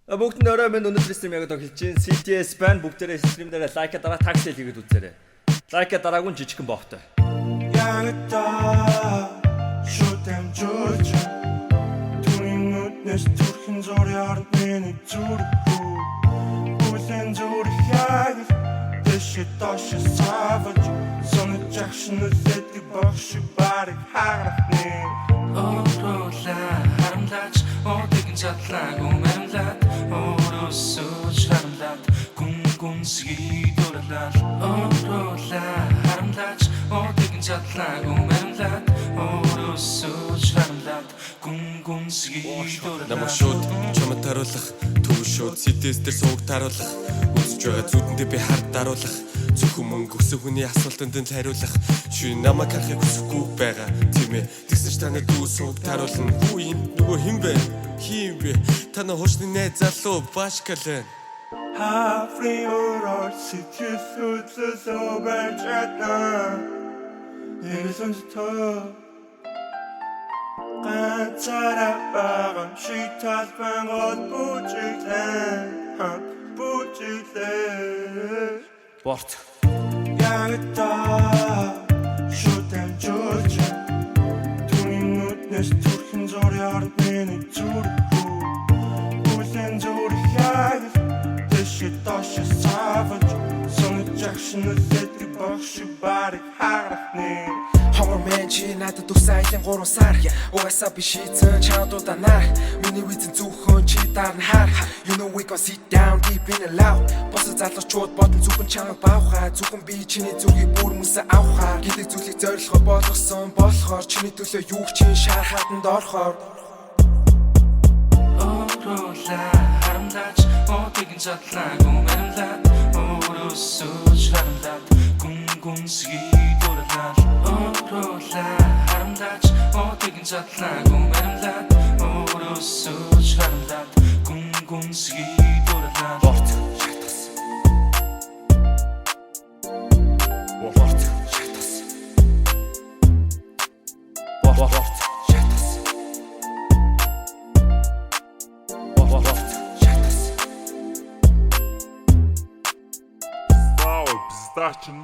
Бүгд нөрөө минь өнөөдөр стримийг одоо хэлж чинь CTS байна. Бүгдээрээ стрим дээр лайка дараа такс хийгээд үзээрэй. Лайка дараагүй нь жижигхэн боохтой. Ягта шүтэм жууч Түнинүтнэс түрхэн зоряар миний зүрхүү Үлэн зүрхяг Дэши тош савж Сонны жагшин үлээдэг бохши барыг харахны Оролла харамлаач Одэгэн чадлаагүй марамлаад Оросож харамлаад Гүнгүнсгий дурлаад Оролла харамлаач Одэгэн чадлаагүй марамлаад Оросож харамлаад Гүнгүнсгий дурлаад Намайг шууд чамд таруулах Төв шууд CTS дээр сууг таруулах Үзэж байгаа зүудэндээ би хард даруулах Зөвхөн мөнгө өсөх хүний асуултанд нь хариулах Шүн намайг харахыг хүсэхгүй байгаа тийм ээ Тэгсэн ч таны дүү сууг таруулна Хүү энэ нөгөө хэн бэ? Хин бэ? Таны хуучны найз залуу башкалэн Хафри орор сэтгэл хөдлөл обэж чадна Нэгсэн тоо ганцаараа байгаа шитал бангол бүжиглэн бүжиглэн Борт. Ягта шүтэм жууч Түнинүтнэс түрхэн зоряар миний зүрхүү Үлэн зүрхяг Дэши тош савж Сонны жагшин үлээдэг бохши барыг харахны Хомор мен чи надад үсайлын 3 сар Угаасаа би шийдсэн чаадуудаа нар Миний визэн зүхэн чи дарна хар You know we gon' sit down deep in the loud Босо залуучууд бодон зүхэн чамайг баавхаа Зүхэн би чиний зүгийг бүр мөсө авахаар Гэдэг зүйлийг зорилгоо болгосон болохоор Чиний төлөө юу чин шар хатанд орохоор Оролла харамлаач Одэгэн чадлаагүй марамлаад Оросож харамлаад Гүнгүнсгий дурлаад Оролла харамлаач Одэгэн чадлаагүй марамлаад Оросож харамлаад Гүнгүнсгий дурлаад Борт. Шатас. Борт. Шатас. Борт. Шатас. Борт. Шатас. Вау, пиздачен.